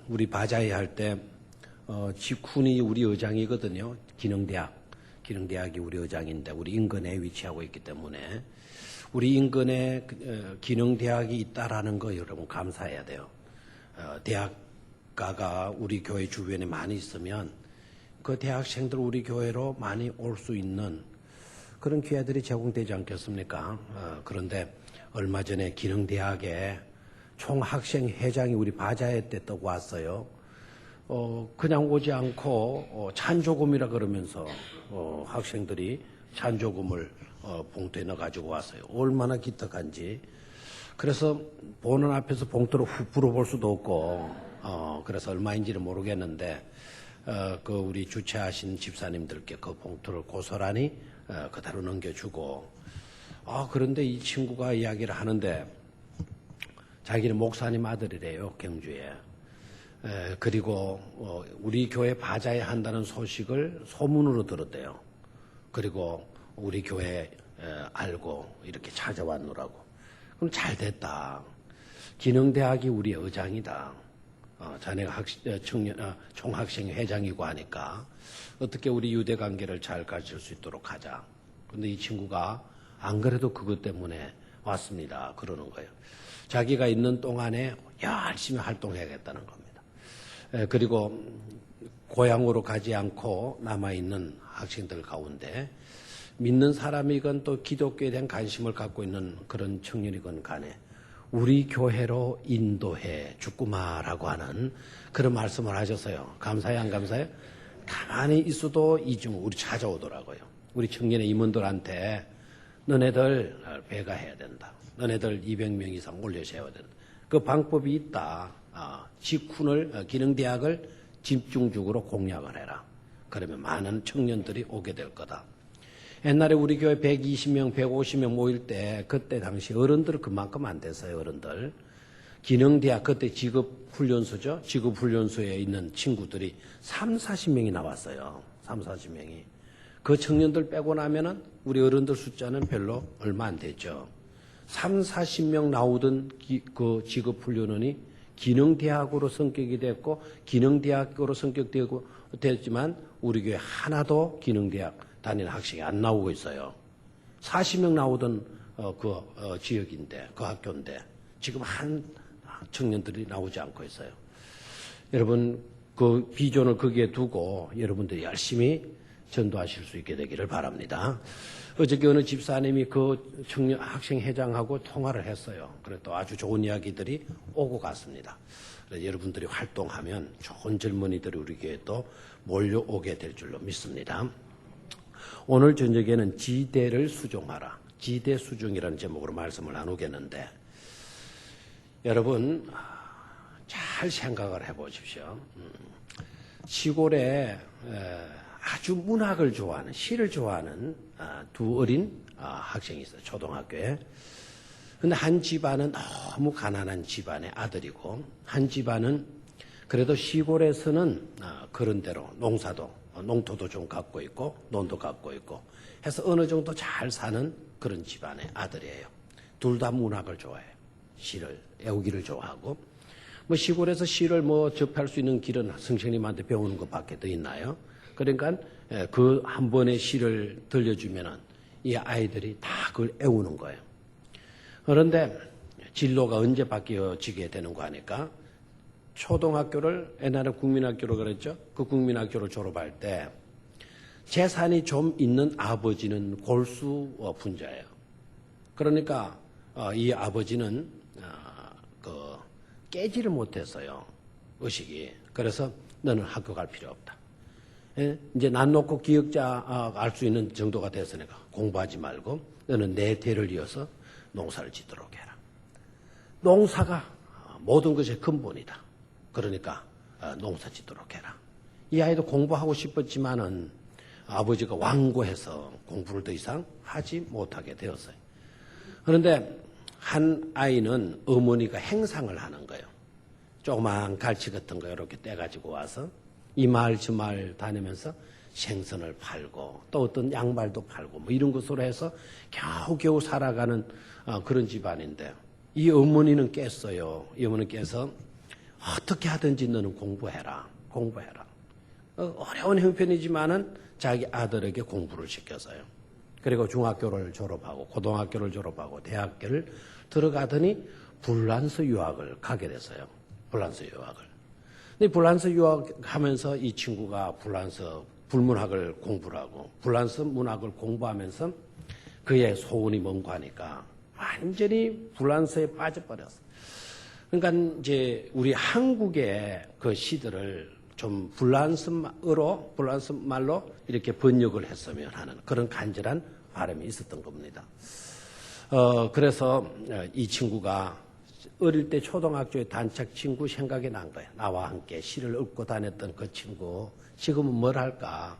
우리 바자회 할 때, 직훈이 우리 의장이거든요. 기능대학이 우리 의장인데, 우리 인근에 위치하고 있기 때문에, 우리 인근에 기능대학이 있다라는 거 여러분 감사해야 돼요. 대학가가 우리 교회 주변에 많이 있으면, 그 대학생들 우리 교회로 많이 올 수 있는 그런 기회들이 제공되지 않겠습니까? 그런데 얼마 전에 기능대학에 총학생 회장이 우리 바자회 때 떠고 왔어요. 그냥 오지 않고 찬조금이라 그러면서 학생들이 찬조금을 봉투에 넣어 가지고 왔어요. 얼마나 기특한지. 그래서 보는 앞에서 봉투를 훅 불어볼 수도 없고 그래서 얼마인지는 모르겠는데 그 우리 주최하신 집사님들께 그 봉투를 고스란히 그대로 넘겨주고 그런데 이 친구가 이야기를 하는데 자기는 목사님 아들이래요, 경주에. 그리고 우리 교회 바자회 한다는 소식을 소문으로 들었대요. 그리고 우리 교회 알고 이렇게 찾아왔노라고. 그럼 잘 됐다. 기능대학이 우리 의장이다. 자네가 총학생 회장이고 하니까 어떻게 우리 유대관계를 잘 가질 수 있도록 하자. 근데 이 친구가 안 그래도 그것 때문에 왔습니다. 그러는 거예요. 자기가 있는 동안에 열심히 활동해야겠다는 겁니다. 그리고 고향으로 가지 않고 남아있는 학생들 가운데 믿는 사람이건 또 기독교에 대한 관심을 갖고 있는 그런 청년이건 간에 우리 교회로 인도해 주꾸마라고 하는 그런 말씀을 하셨어요. 감사해 안 감사해? 가만히 있어도 이중 우리 찾아오더라고요. 우리 청년의 임원들한테 너네들 배가해야 된다. 너네들 200명 이상 올려세워야 된다. 그 방법이 있다. 직훈을 기능대학을 집중적으로 공략을 해라. 그러면 많은 청년들이 오게 될 거다. 옛날에 우리 교회 120명, 150명 모일 때 그때 당시 어른들 그만큼 안 됐어요. 어른들. 기능대학 그때 직업훈련소죠. 직업훈련소에 있는 친구들이 3, 40명이 나왔어요. 3, 40명이. 그 청년들 빼고 나면은 우리 어른들 숫자는 별로 얼마 안 됐죠. 3, 40명 나오던 그 직업훈련원이 기능대학으로 성격이 됐고 기능대학으로 성격되고 됐지만 우리 교회 하나도 기능대학 다니는 학생이 안 나오고 있어요. 40명 나오던 지역인데 그 학교인데 지금 한 청년들이 나오지 않고 있어요. 여러분 그 비전을 거기에 두고 여러분들이 열심히 전도하실 수 있게 되기를 바랍니다. 어저께 어느 집사님이 그 청년 학생 회장하고 통화를 했어요. 그래 또 아주 좋은 이야기들이 오고 갔습니다. 그래서 여러분들이 활동하면 좋은 젊은이들이 우리 교회에 또 몰려오게 될 줄로 믿습니다. 오늘 저녁에는 지대를 수종하라. 지대 수종이라는 제목으로 말씀을 나누겠는데 여러분 잘 생각을 해보십시오. 시골에 아주 문학을 좋아하는, 시를 좋아하는 두 어린 학생이 있어요. 초등학교에. 근데 한 집안은 너무 가난한 집안의 아들이고 한 집안은 그래도 시골에서는 그런 대로 농토도 좀 갖고 있고 논도 갖고 있고 해서 어느 정도 잘 사는 그런 집안의 아들이에요. 둘 다 문학을 좋아해요. 시를 애우기를 좋아하고 뭐 시골에서 시를 뭐 접할 수 있는 길은 선생님한테 배우는 것밖에 더 있나요? 그러니까 그 한 번의 시를 들려주면은 이 아이들이 다 그걸 애우는 거예요. 그런데 진로가 언제 바뀌어지게 되는 거 아니까 초등학교를 옛날에 국민학교로 그랬죠. 그 국민학교를 졸업할 때 재산이 좀 있는 아버지는 골수 분자예요. 그러니까 이 아버지는 깨지를 못했어요. 의식이. 그래서 너는 학교 갈 필요 없다. 이제 난 놓고 기억자 알 수 있는 정도가 됐으니까 공부하지 말고 너는 내 대를 이어서 농사를 짓도록 해라. 농사가 모든 것의 근본이다. 그러니까 농사 짓도록 해라. 이 아이도 공부하고 싶었지만은 아버지가 완고해서 공부를 더 이상 하지 못하게 되었어요. 그런데 한 아이는 어머니가 행상을 하는 거예요. 조그만 갈치 같은 거 이렇게 떼가지고 와서 이 마을 저 마을 다니면서 생선을 팔고 또 어떤 양말도 팔고 뭐 이런 것으로 해서 겨우겨우 살아가는 그런 집안인데 이 어머니는 깼어요. 이 어머니는 깨서 어떻게 하든지 너는 공부해라. 공부해라. 어려운 형편이지만은 자기 아들에게 공부를 시켰어요. 그리고 중학교를 졸업하고 고등학교를 졸업하고 대학교를 들어가더니 불란서 유학을 가게 됐어요. 불란서 유학을. 근데 불란서 유학하면서 이 친구가 불란서 불문학을 공부를 하고 불란서 문학을 공부하면서 그의 소원이 뭔가 하니까 완전히 불란서에 빠져버렸어. 그러니까 이제 우리 한국의 그 시들을 좀 불란서 말로 이렇게 번역을 했으면 하는 그런 간절한 바람이 있었던 겁니다. 그래서 이 친구가 어릴 때 초등학교의 단짝 친구 생각이 난 거예요. 나와 함께 시를 읊고 다녔던 그 친구, 지금은 뭘 할까?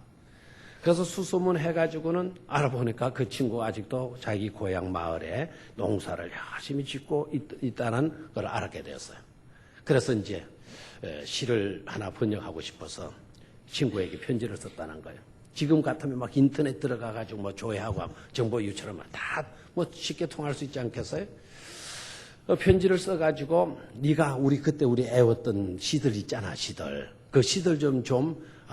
그래서 수소문 해가지고는 알아보니까 그 친구가 아직도 자기 고향 마을에 농사를 열심히 짓고 있다는 걸 알게 되었어요. 그래서 이제 시를 하나 번역하고 싶어서 친구에게 편지를 썼다는 거예요. 지금 같으면 막 인터넷 들어가가지고 뭐 조회하고 정보 유출하면 다 뭐 쉽게 통할 수 있지 않겠어요? 편지를 써가지고 네가 그때 우리 애웠던 시들 있잖아, 시들. 그 시들 좀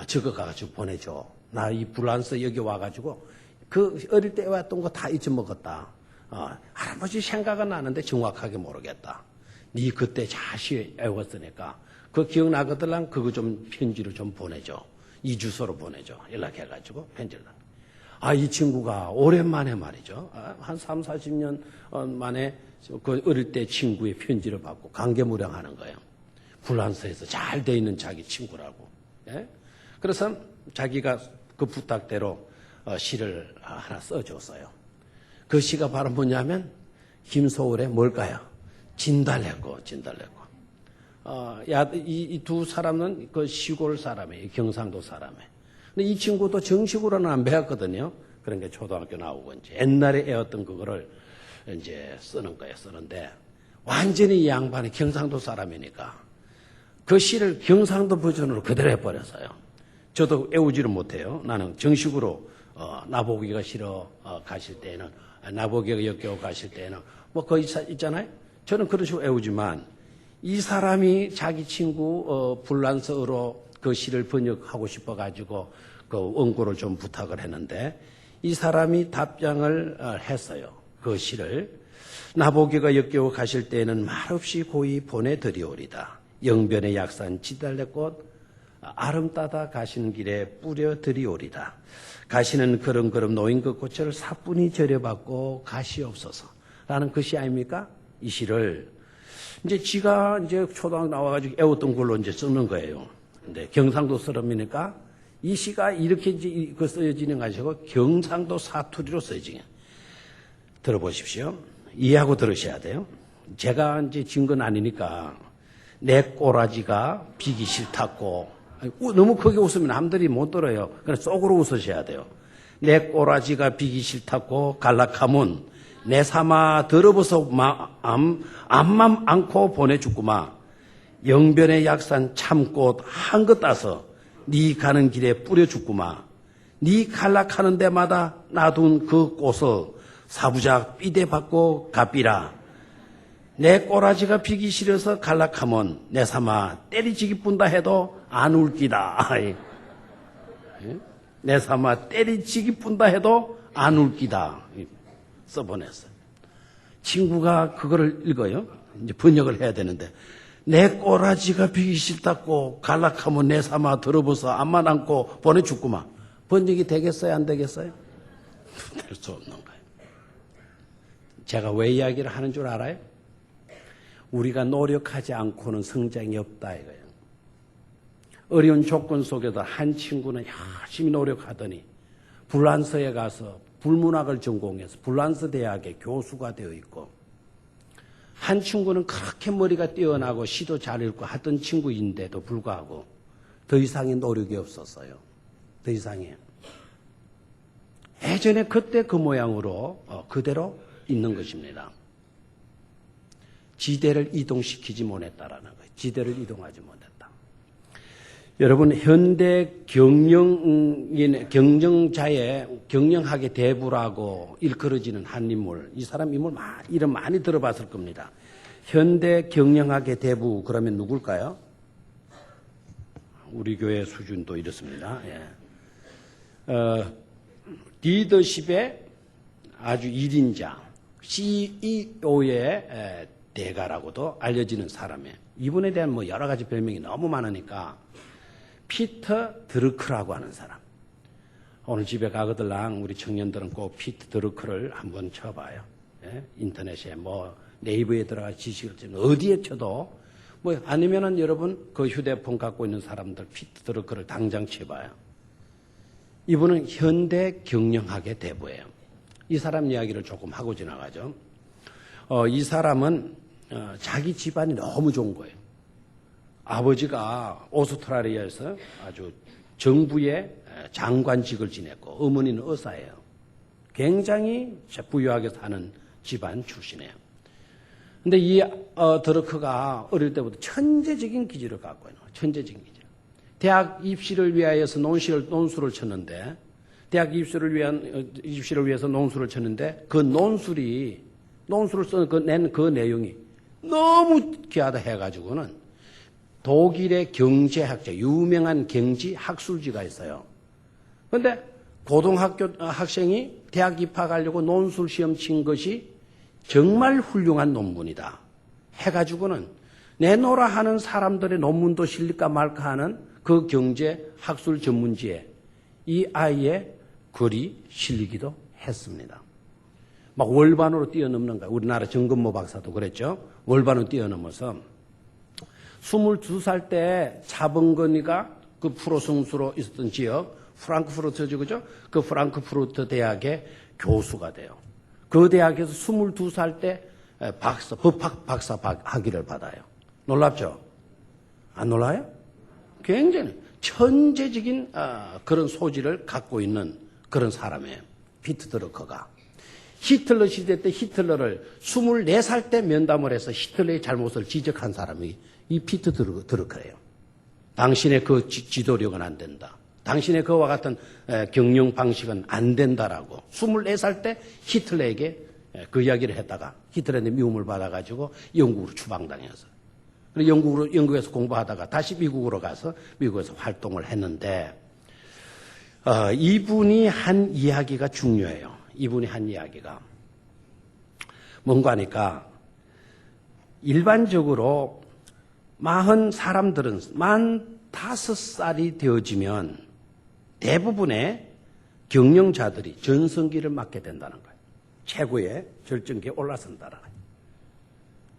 적어가지고 보내줘. 나 이 불란서 여기 와가지고 그 어릴 때 애웠던 거 다 잊어먹었다. 할아버지 생각은 나는데 정확하게 모르겠다. 네 그때 자시 애웠으니까 그 기억나거들랑 그거 좀 편지로 좀 보내줘. 이 주소로 보내줘. 연락해가지고 편지를. 이 친구가 오랜만에 말이죠. 한 3, 40년 만에 그 어릴 때 친구의 편지를 받고 감개무량하는 거예요. 불란서에서 잘 돼 있는 자기 친구라고. 예? 그래서 자기가 그 부탁대로 시를 하나 써줬어요. 그 시가 바로 뭐냐면 김소월의 뭘까요? 진달래꽃. 이 두 사람은 그 시골 사람이에요. 경상도 사람이에요. 근데 이 친구도 정식으로는 안 배웠거든요. 그런 게 초등학교 나오고 이제 옛날에 애웠던 그거를 이제 쓰는 거예요. 쓰는데 완전히 이 양반이 경상도 사람이니까 그 시를 경상도 버전으로 그대로 해버렸어요. 저도 애우지를 못해요. 나는 정식으로 나보기가 싫어 가실 때는 나보기가 역겨워 가실 때는 뭐 거기 있잖아요. 저는 그런 식으로 애우지만 이 사람이 자기 친구 불란서어로 그 시를 번역하고 싶어가지고 그 원고를 좀 부탁을 했는데 이 사람이 답장을 했어요. 그 시를 나보기가 역겨워 가실 때에는 말없이 고이 보내드리오리다. 영변의 약산 지달래꽃 아름 따다 가시는 길에 뿌려드리오리다. 가시는 걸음걸음 놓인 그 꽃을 사뿐히 절여받고 가시옵소서. 라는 그 시 아닙니까? 이 시를 이제 지가 이제 초등학교 나와가지고 애웠던 걸로 이제 쓰는 거예요. 근데 경상도 사람이니까 이 시가 이렇게 이제 써지는 것이고 경상도 사투리로 써지게. 들어보십시오. 이해하고 들으셔야 돼요. 제가 이제 진 건 아니니까 내 꼬라지가 비기 싫다고 너무 크게 웃으면 남들이 못 들어요. 그래서 속으로 웃으셔야 돼요. 내 꼬라지가 비기 싫다고 갈락하면 내 삼아 들어버서 암만 않고 보내주구마. 영변의 약산 참꽃 한 것 따서 네 가는 길에 뿌려주구마. 네 갈락하는 데마다 놔둔 그 꽃을 사부작 삐대 받고 갚이라. 내 꼬라지가 비기 싫어서 갈락하면 내 삼아 때리지기 뿐다 해도 안 울기다. 내 삼아 때리지기 뿐다 해도 안 울기다. 써보냈어요. 친구가 그거를 읽어요. 이제 번역을 해야 되는데 내 꼬라지가 비기 싫다고 갈락하면 내 삼아 들어보서 암만 안고 보내주구만. 번역이 되겠어요? 안 되겠어요? 될 수 없는 거예요. 제가 왜 이야기를 하는 줄 알아요? 우리가 노력하지 않고는 성장이 없다 이거예요. 어려운 조건 속에서 한 친구는 열심히 노력하더니 불란서에 가서 불문학을 전공해서 불란서 대학의 교수가 되어 있고 한 친구는 그렇게 머리가 뛰어나고 시도 잘 읽고 하던 친구인데도 불구하고 더 이상의 노력이 없었어요. 더 이상의. 예전에 그때 그 모양으로 그대로 있는 것입니다. 지대를 이동시키지 못했다라는 거예요. 지대를 이동하지 못했다. 여러분 현대 경영자의 경영학의 대부라고 일컬어지는 한 인물, 이 사람 이름 많이 들어봤을 겁니다. 현대 경영학의 대부 그러면 누굴까요? 우리 교회 수준도 이렇습니다. 리더십의 아주 1인자, CEO의 대가라고도 알려지는 사람이에요. 이분에 대한 뭐 여러 가지 별명이 너무 많으니까 피터 드러크라고 하는 사람. 오늘 집에 가거들랑 우리 청년들은 꼭 피터 드러크를 한번 쳐봐요. 인터넷에 뭐 네이버에 들어가 지식을 치면 어디에 쳐도 뭐 아니면은 여러분 그 휴대폰 갖고 있는 사람들 피터 드러크를 당장 쳐봐요. 이분은 현대 경영학의 대부예요. 이 사람 이야기를 조금 하고 지나가죠. 이 사람은 자기 집안이 너무 좋은 거예요. 아버지가 오스트라리아에서 아주 정부의 장관직을 지냈고 어머니는 의사예요. 굉장히 부유하게 사는 집안 출신이에요. 근데 이 드러크가 어릴 때부터 천재적인 기질을 갖고 있는 거예요. 천재적인 기질. 대학 입시를 위하여서 논술을 쳤는데 대학 입시를 위해서 논술을 쳤는데 그 논술을 낸 그 내용이 너무 귀하다 해가지고는 독일의 경제학자, 유명한 경제 학술지가 있어요. 그런데 고등학교 학생이 대학 입학하려고 논술 시험 친 것이 정말 훌륭한 논문이다 해가지고는 내놓으라 하는 사람들의 논문도 실릴까 말까 하는 그 경제 학술 전문지에 이 아이의 글이 실리기도 했습니다. 막 월반으로 뛰어넘는 거야. 우리나라 정근모 박사도 그랬죠. 월반으로 뛰어넘어서 22살 때 차범근이가 그 프로승수로 있었던 지역 프랑크푸르트죠, 그죠? 그 프랑크푸르트 대학의 교수가 돼요. 그 대학에서 22살 때 법학 박사 학위를 받아요. 놀랍죠? 안 놀라요? 굉장히 천재적인 그런 소질을 갖고 있는 그런 사람이에요. 피터 드러크가. 히틀러 시대 때 히틀러를 24살 때 면담을 해서 히틀러의 잘못을 지적한 사람이 이 피터 드러크예요. 당신의 그 지도력은 안 된다. 당신의 그와 같은 경영 방식은 안 된다라고 24살 때 히틀러에게 그 이야기를 했다가 히틀러한테 미움을 받아가지고 영국으로 추방당해서 그리고 영국에서 공부하다가 다시 미국으로 가서 미국에서 활동을 했는데 이분이 한 이야기가 중요해요. 이분이 한 이야기가 뭔가 하니까 일반적으로 45살이 되어지면 대부분의 경영자들이 전성기를 맞게 된다는 거예요. 최고의 절정기에 올라선다는 거예요.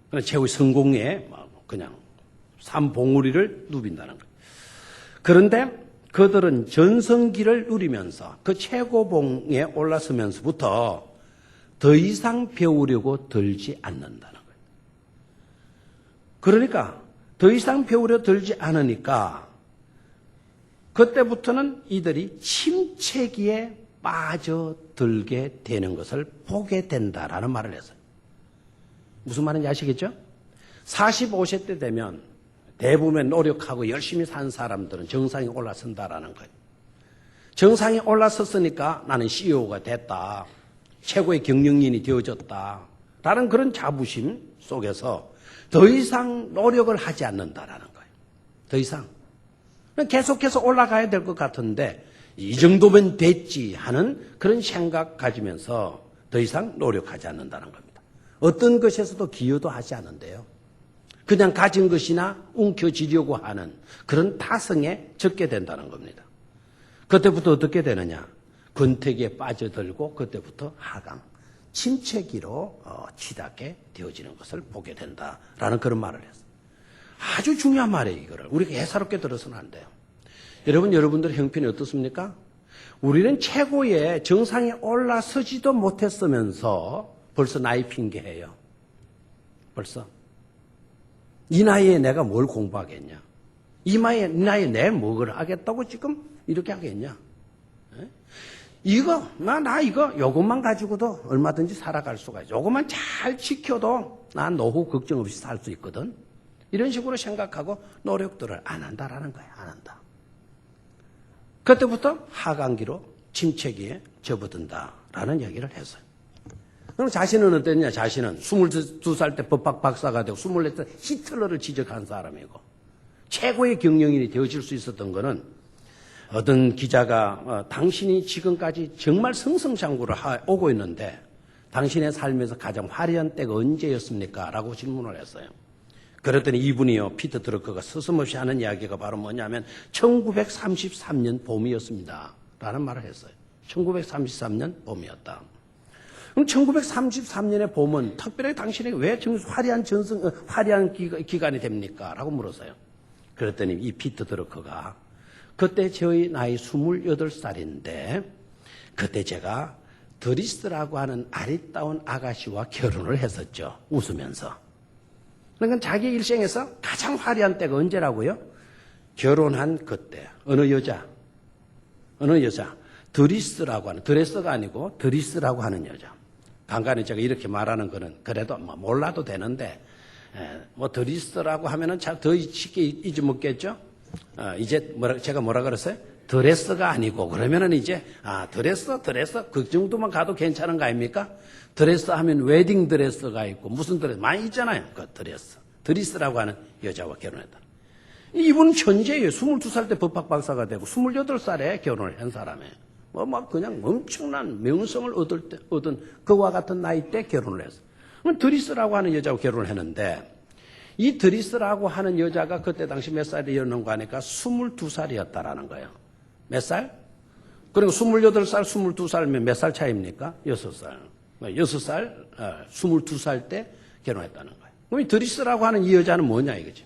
그러니까 최고의 성공에 그냥 삼봉우리를 누빈다는 거예요. 그런데 그들은 전성기를 누리면서 그 최고봉에 올라서면서부터 더 이상 배우려고 들지 않는다는 거예요. 그러니까 더 이상 배우려 들지 않으니까 그때부터는 이들이 침체기에 빠져들게 되는 것을 보게 된다라는 말을 했어요. 무슨 말인지 아시겠죠? 45세 때 되면 대부분의 노력하고 열심히 산 사람들은 정상에 올라선다라는 거예요. 정상에 올라섰으니까 나는 CEO가 됐다. 최고의 경영인이 되어졌다. 라는 그런 자부심 속에서 더 이상 노력을 하지 않는다라는 거예요. 더 이상. 계속해서 올라가야 될 것 같은데 이 정도면 됐지 하는 그런 생각 가지면서 더 이상 노력하지 않는다는 겁니다. 어떤 것에서도 기여도 하지 않는데요. 그냥 가진 것이나 움켜쥐려고 하는 그런 타성에 적게 된다는 겁니다. 그때부터 어떻게 되느냐? 권태기에 빠져들고 그때부터 하강, 침체기로 치닫게 되어지는 것을 보게 된다라는 그런 말을 했어요. 아주 중요한 말이에요. 이거를 우리가 예사롭게 들어서는 안 돼요. 여러분들의 형편이 어떻습니까? 우리는 최고의 정상에 올라서지도 못했으면서 벌써 나이 핑계해요. 벌써. 이 나이에 내가 뭘 공부하겠냐? 이 나이에 내가 뭘 하겠다고 지금 이렇게 하겠냐? 요것만 가지고도 얼마든지 살아갈 수가 있어. 요것만 잘 지켜도 난 노후 걱정 없이 살 수 있거든. 이런 식으로 생각하고 노력들을 안 한다라는 거야. 안 한다. 그때부터 하강기로 침체기에 접어든다라는 얘기를 했어요. 그럼 자신은 어땠냐? 자신은 22살 때 법학 박사가 되고 24살 히틀러를 지적한 사람이고 최고의 경영인이 되어질 수 있었던 거는 어떤 기자가 당신이 지금까지 정말 승승장구를 오고 있는데 당신의 삶에서 가장 화려한 때가 언제였습니까? 라고 질문을 했어요. 그랬더니 이분이요, 피터 드러커가 서슴없이 하는 이야기가 바로 뭐냐면 1933년 봄이었습니다. 라는 말을 했어요. 1933년 봄이었다. 그럼 1933년의 봄은 특별히 당신에게 왜 화려한 기간이 됩니까? 라고 물었어요. 그랬더니 이 피터 드러커가 그때 저희 나이 28살인데 그때 제가 드리스라고 하는 아리따운 아가씨와 결혼을 했었죠. 웃으면서. 그러니까 자기 일생에서 가장 화려한 때가 언제라고요? 결혼한 그때. 어느 여자? 드리스라고 하는, 드레스가 아니고 드리스라고 하는 여자. 간간히 제가 이렇게 말하는 거는 그래도 뭐 몰라도 되는데, 뭐 드리스라고 하면은 참 더 쉽게 잊어먹겠죠? 이제 제가 뭐라 그랬어요? 드레스가 아니고 그러면은 이제 드레스 그 정도만 가도 괜찮은 거 아닙니까? 드레스 하면 웨딩 드레스가 있고 무슨 드레스 많이 있잖아요. 그 드리스라고 하는 여자와 결혼했다. 이분은 천재예요. 22살 때 법학 박사가 되고 28살에 결혼을 한 사람이에요. 막 그냥 엄청난 명성을 얻은 그와 같은 나이 때 결혼을 했어요. 그럼 드리스라고 하는 여자와 결혼을 했는데 이 드리스라고 하는 여자가 그때 당시 몇 살이었는가 하니까 22살이었다라는 거예요. 몇 살? 그리고 28살, 22살이면 몇 살 차이입니까? 6살. 6살, 22살 때 결혼했다는 거예요. 그럼 이 드리스라고 하는 이 여자는 뭐냐 이거죠.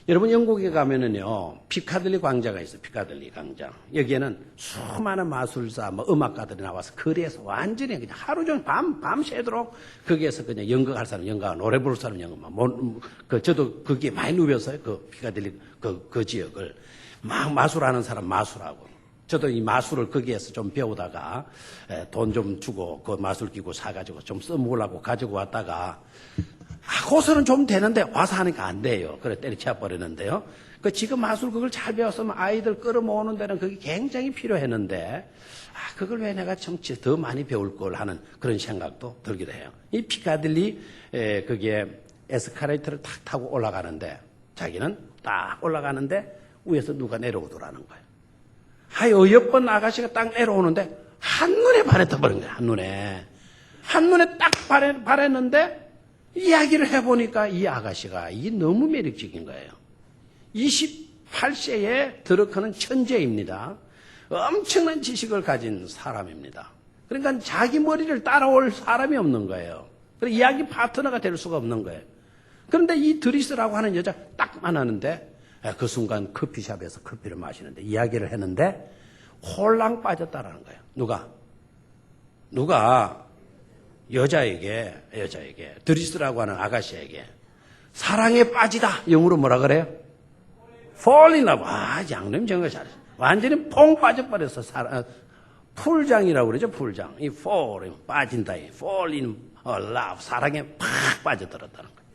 여러분 영국에 가면은요, 피카들리 광장가 있어요. 피카들리 광장. 여기에는 수많은 마술사, 음악가들이 나와서 거리에서 완전히 그냥 하루 종일 밤새도록 거기에서 그냥 연극할 사람 연극하고 노래 부를 사람 연극. 저도 거기에 많이 누벼서요. 그 피카들리 그 지역을. 막 마술하는 사람 마술하고. 저도 이 마술을 거기에서 좀 배우다가 돈 좀 주고 그 마술기구 사가지고 좀 써먹으려고 가지고 왔다가 하고서는 좀 되는데 와서 하니까 안 돼요. 그래 때려쳐 버리는데요. 지금 마술 그걸 잘 배웠으면 아이들 끌어모으는 데는 그게 굉장히 필요했는데 그걸 왜 내가 더 많이 배울 걸 하는 그런 생각도 들기도 해요. 이 피카딜리 그게 에스카레이터를 탁 타고 올라가는데 자기는 딱 올라가는데 위에서 누가 내려오더라는 거예요. 어여쁜 아가씨가 딱 내려오는데 한눈에 반해떠버린 거예요. 한눈에 딱 반했는데 이야기를 해보니까 이 아가씨가 이게 너무 매력적인 거예요. 28세에 드러커는 천재입니다. 엄청난 지식을 가진 사람입니다. 그러니까 자기 머리를 따라올 사람이 없는 거예요. 그래서 이야기 파트너가 될 수가 없는 거예요. 그런데 이 드리스라고 하는 여자 딱 만나는데 그 순간 커피숍에서 커피를 마시는데 이야기를 했는데 홀랑 빠졌다라는 거예요. 누가 여자에게 드리스라고 하는 아가씨에게 사랑에 빠지다. 영어로 뭐라 그래요? fall in love. 양념 정말 잘했어. 완전히 퐁 빠져버렸어. 풀장이라고 그러죠. 풀장. 이 fall, 빠진다. fall in love. 사랑에 팍 빠져들었다는 거예요.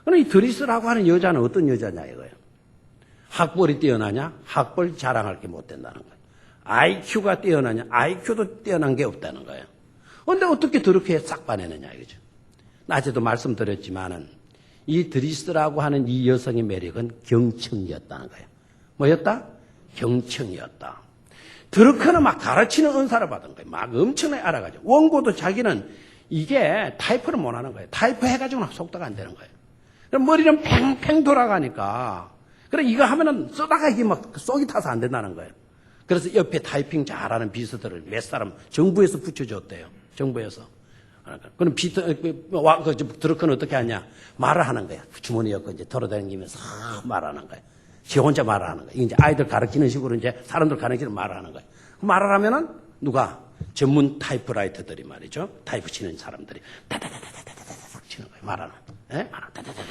그럼 이 드리스라고 하는 여자는 어떤 여자냐 이거예요. 학벌이 뛰어나냐? 학벌 자랑할 게 못 된다는 거예요. IQ가 뛰어나냐? IQ도 뛰어난 게 없다는 거예요. 그런데 어떻게 그렇게 싹 빠내느냐 이거죠. 낮에도 말씀드렸지만은 이 드리스라고 하는 이 여성의 매력은 경청이었다는 거예요. 뭐였다? 경청이었다. 드러커는 막 가르치는 은사를 받은 거예요. 막 엄청나게 알아가죠. 원고도 자기는 이게 타이프를 못 하는 거예요. 타이프 해가지고는 속도가 안 되는 거예요. 그럼 머리는 팽팽 돌아가니까 그래 이거 하면은 쓰다가 이게 막 쏙이 타서 안 된다는 거예요. 그래서 옆에 타이핑 잘하는 비서들을 몇 사람 정부에서 붙여줬대요. 정부에서. 그럼 드러커는 어떻게 하냐? 말을 하는 거야. 주머니 엮고 이제 돌아다니면서 말하는 거야. 지 혼자 말을 하는 거야. 이제 아이들 가르치는 식으로 이제 사람들 가르치는 말을 하는 거야. 말을 하면은 누가? 전문 타이프라이터들이 말이죠. 타이프 치는 사람들이 다다다다다다다닥 치는 거예요. 말하는. 다다다다닥.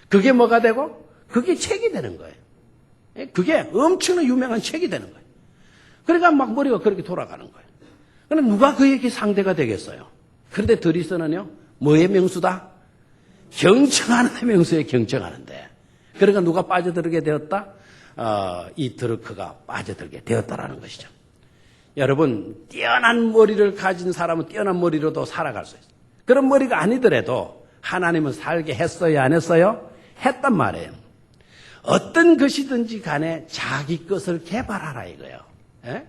그게 뭐가 되고? 그게 책이 되는 거예요. 그게 엄청나게 유명한 책이 되는 거예요. 그러니까 막 머리가 그렇게 돌아가는 거예요. 그럼 누가 그에게 상대가 되겠어요? 그런데 드리스는요, 뭐의 명수다? 경청하는 명수에 경청하는데. 그러니까 누가 빠져들게 되었다? 이 드러커가 빠져들게 되었다라는 것이죠. 여러분, 뛰어난 머리를 가진 사람은 뛰어난 머리로도 살아갈 수 있어요. 그런 머리가 아니더라도 하나님은 살게 했어요, 안 했어요? 했단 말이에요. 어떤 것이든지 간에 자기 것을 개발하라 이거예요. 예?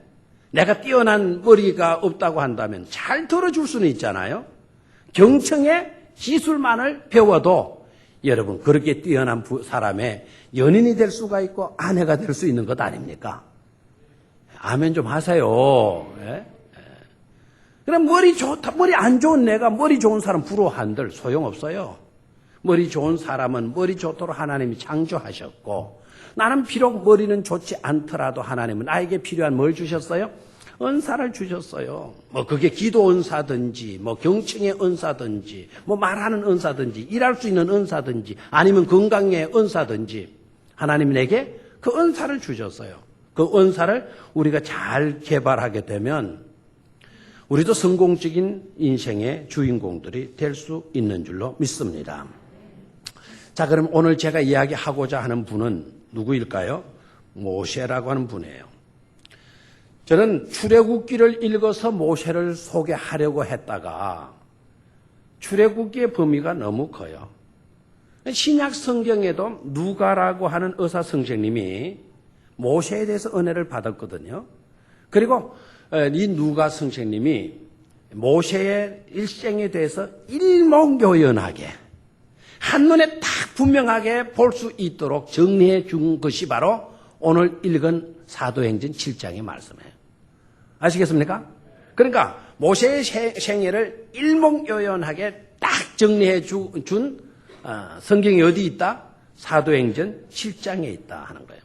내가 뛰어난 머리가 없다고 한다면 잘 들어줄 수는 있잖아요. 경청의 기술만을 배워도 여러분 그렇게 뛰어난 사람의 연인이 될 수가 있고 아내가 될 수 있는 것 아닙니까? 아멘 좀 하세요. 예? 그럼 머리 좋다, 머리 안 좋은 내가 머리 좋은 사람 부러워한들 소용없어요. 머리 좋은 사람은 머리 좋도록 하나님이 창조하셨고 나는 비록 머리는 좋지 않더라도 하나님은 나에게 필요한 뭘 주셨어요? 은사를 주셨어요. 뭐 그게 기도 은사든지 뭐 경청의 은사든지 뭐 말하는 은사든지 일할 수 있는 은사든지 아니면 건강의 은사든지 하나님이 내게 그 은사를 주셨어요. 그 은사를 우리가 잘 개발하게 되면 우리도 성공적인 인생의 주인공들이 될 수 있는 줄로 믿습니다. 자, 그럼 오늘 제가 이야기하고자 하는 분은 누구일까요? 모세라고 하는 분이에요. 저는 출애굽기를 읽어서 모세를 소개하려고 했다가 출애굽기의 범위가 너무 커요. 신약 성경에도 누가라고 하는 의사 선생님이 모세에 대해서 은혜를 받았거든요. 그리고 이 누가 선생님이 모세의 일생에 대해서 일목요연하게 한눈에 딱 분명하게 볼 수 있도록 정리해 준 것이 바로 오늘 읽은 사도행전 7장의 말씀이에요. 아시겠습니까? 그러니까 모세의 생애를 일목요연하게 딱 정리해 준 성경이 어디 있다? 사도행전 7장에 있다 하는 거예요.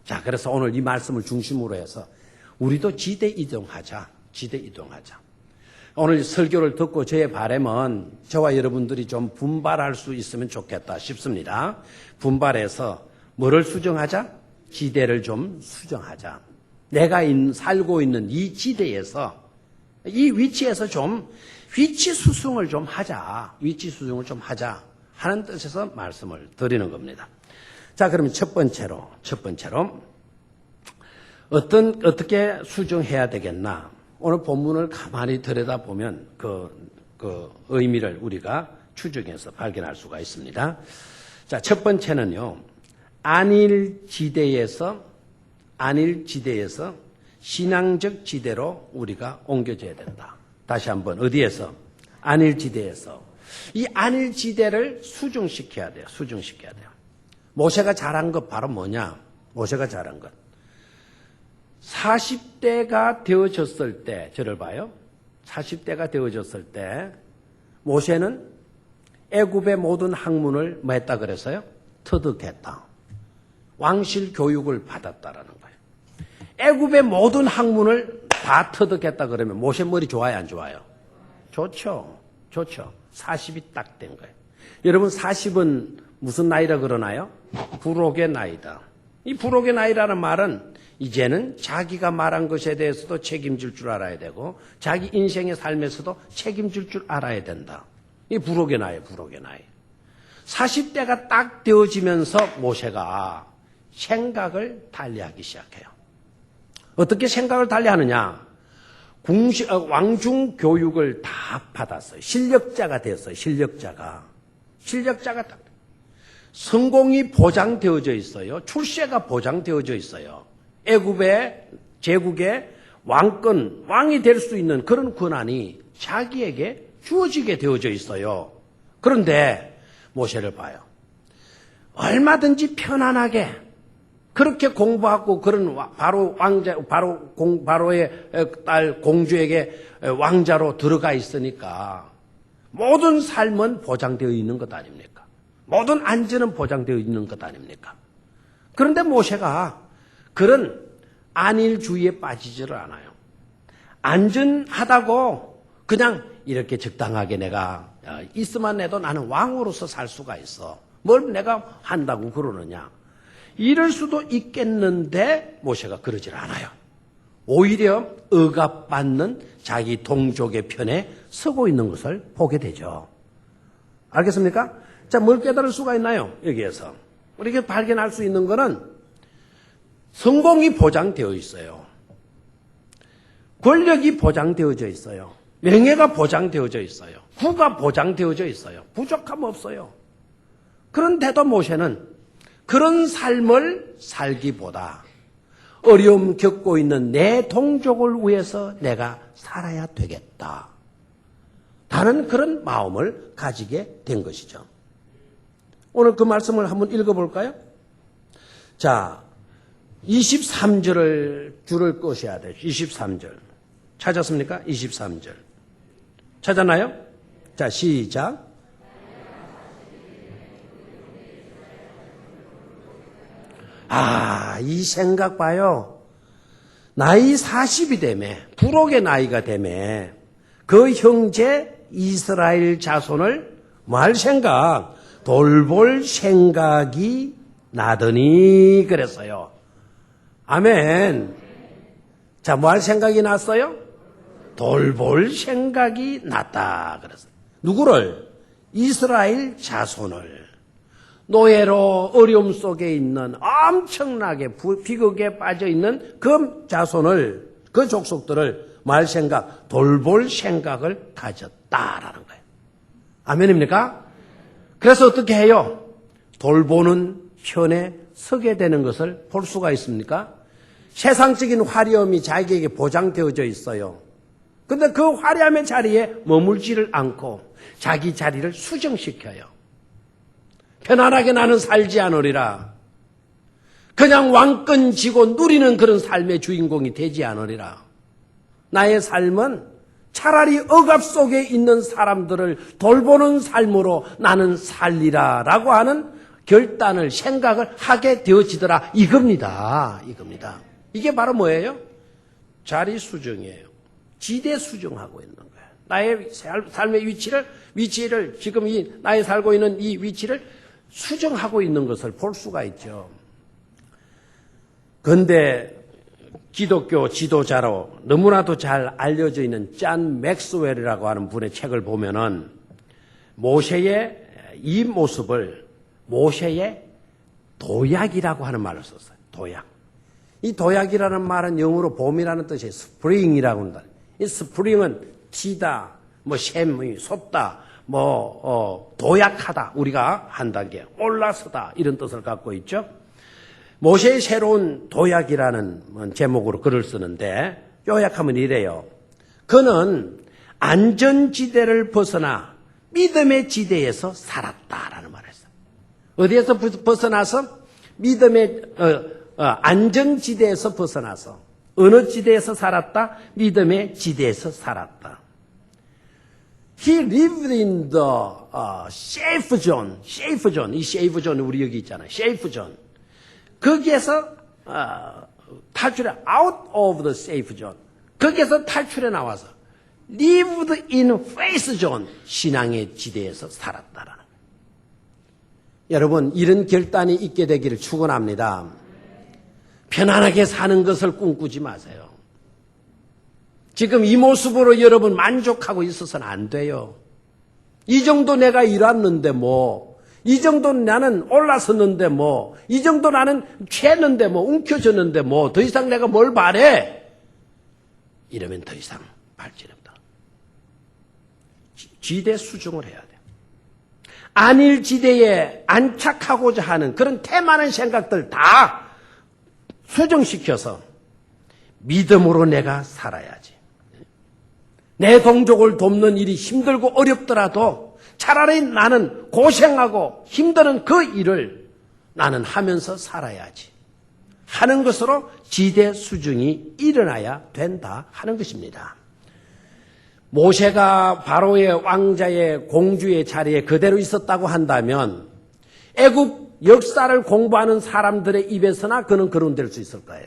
자, 그래서 오늘 이 말씀을 중심으로 해서 우리도 지대 이동하자. 오늘 설교를 듣고 저의 바람은 저와 여러분들이 좀 분발할 수 있으면 좋겠다 싶습니다. 분발해서 뭐를 수정하자? 지대를 좀 수정하자. 내가 살고 있는 이 지대에서 이 위치에서 좀 위치 수승을 좀 하자. 하는 뜻에서 말씀을 드리는 겁니다. 자, 그러면 첫 번째로 어떻게 수정해야 되겠나? 오늘 본문을 가만히 들여다보면 그 의미를 우리가 추정해서 발견할 수가 있습니다. 자, 첫 번째는요. 안일지대에서 신앙적 지대로 우리가 옮겨져야 된다. 다시 한번 어디에서? 안일지대에서. 이 안일지대를 수정시켜야 돼요. 모세가 잘한 것 바로 뭐냐? 모세가 잘한 것. 40대가 되어졌을 때, 저를 봐요. 40대가 되어졌을 때 모세는 애굽의 모든 학문을 뭐 했다 그랬어요? 터득했다. 왕실 교육을 받았다라는 거예요. 애굽의 모든 학문을 다 터득했다 그러면 모세 머리 좋아요, 안 좋아요? 좋죠. 40이 딱 된 거예요. 여러분 40은 무슨 나이라 그러나요? 부록의 나이다. 이 부록의 나이라는 말은 이제는 자기가 말한 것에 대해서도 책임질 줄 알아야 되고 자기 인생의 삶에서도 책임질 줄 알아야 된다. 이 부록의 나이. 40대가 딱 되어지면서 모세가 생각을 달리하기 시작해요. 어떻게 생각을 달리하느냐? 왕중 교육을 다 받았어요. 실력자가 됐어요. 실력자가 딱. 성공이 보장되어져 있어요. 출세가 보장되어져 있어요. 애굽의 제국의 왕이 될 수 있는 그런 권한이 자기에게 주어지게 되어져 있어요. 그런데 모세를 봐요. 얼마든지 편안하게 그렇게 공부하고 그런 바로의 딸 공주에게 왕자로 들어가 있으니까 모든 삶은 보장되어 있는 것 아닙니까? 모든 안전은 보장되어 있는 것 아닙니까? 그런데 모세가 그런 안일주의에 빠지지를 않아요. 안전하다고 그냥 이렇게 적당하게 내가 있으면 해도 나는 왕으로서 살 수가 있어. 뭘 내가 한다고 그러느냐. 이럴 수도 있겠는데 모세가 그러질 않아요. 오히려 억압받는 자기 동족의 편에 서고 있는 것을 보게 되죠. 알겠습니까? 자, 뭘 깨달을 수가 있나요? 여기에서. 우리가 발견할 수 있는 것은 성공이 보장되어 있어요. 권력이 보장되어져 있어요. 명예가 보장되어져 있어요. 부가 보장되어져 있어요. 부족함 없어요. 그런데도 모세는 그런 삶을 살기보다 어려움 겪고 있는 내 동족을 위해서 내가 살아야 되겠다. 다른 그런 마음을 가지게 된 것이죠. 오늘 그 말씀을 한번 읽어볼까요? 자, 23절을 줄을 끄셔야 돼요. 23절. 찾았습니까? 23절. 찾았나요? 자, 시작. 이 생각 봐요. 나이 40이 되매, 부록의 나이가 되매, 그 형제 이스라엘 자손을 뭐 할 생각? 돌볼 생각이 나더니 그랬어요. 아멘. 자, 뭐 할 생각이 났어요? 돌볼 생각이 났다 그랬어요. 누구를? 이스라엘 자손을. 노예로 어려움 속에 있는 엄청나게 비극에 빠져 있는 그 자손을, 그 족속들을 뭐 할 생각? 돌볼 생각을 가졌다라는 거예요. 아멘입니까? 그래서 어떻게 해요? 돌보는 편에 서게 되는 것을 볼 수가 있습니까? 세상적인 화려함이 자기에게 보장되어져 있어요. 근데 그 화려함의 자리에 머물지를 않고 자기 자리를 수정시켜요. 편안하게 나는 살지 않으리라. 그냥 왕권 지고 누리는 그런 삶의 주인공이 되지 않으리라. 나의 삶은 차라리 억압 속에 있는 사람들을 돌보는 삶으로 나는 살리라 라고 하는 결단을, 생각을 하게 되어지더라. 이겁니다. 이게 바로 뭐예요? 자리 수정이에요. 지대 수정하고 있는 거예요. 나의 삶의 위치를 지금 나의 살고 있는 이 위치를 수정하고 있는 것을 볼 수가 있죠. 그런데 기독교 지도자로 너무나도 잘 알려져 있는 짠 맥스웰이라고 하는 분의 책을 보면은 모세의 이 모습을 모세의 도약이라고 하는 말을 썼어요. 도약. 이 도약이라는 말은 영어로 봄이라는 뜻이에요. 스프링이라고 한다. 이 스프링은 튀다, 샘이 솟다, 도약하다. 우리가 한다는 게 올라서다 이런 뜻을 갖고 있죠. 모세의 새로운 도약이라는 제목으로 글을 쓰는데 요약하면 이래요. 그는 안전지대를 벗어나 믿음의 지대에서 살았다라는 말을 했어요. 어디에서 벗어나서? 믿음의 안전지대에서 벗어나서. 어느 지대에서 살았다? 믿음의 지대에서 살았다. He lived in the safe zone. safe zone. 이 safe zone 우리 여기 있잖아요. safe zone. 거기에서 탈출해. out of the safe zone. 거기에서 탈출해 나와서 lived in faith zone. 신앙의 지대에서 살았다라는 거예요. 여러분, 이런 결단이 있게 되기를 축원합니다. 편안하게 사는 것을 꿈꾸지 마세요. 지금 이 모습으로 여러분 만족하고 있어서는 안 돼요. 이 정도 내가 이뤘는데 이 정도 나는 올라섰는데 이 정도 나는 취했는데 움켜졌는데 더 이상 내가 뭘 바래? 이러면 더 이상 발전 없다. 지대 수정을 해야 돼요. 안일 지대에 안착하고자 하는 그런 태만한 생각들 다 수정시켜서 믿음으로 내가 살아야지. 내 동족을 돕는 일이 힘들고 어렵더라도 차라리 나는 고생하고 힘드는 그 일을 나는 하면서 살아야지 하는 것으로 지대 수정이 일어나야 된다 하는 것입니다. 모세가 바로의 왕자의 공주의 자리에 그대로 있었다고 한다면 애굽 역사를 공부하는 사람들의 입에서나 그는 거론될 수 있을 거예요.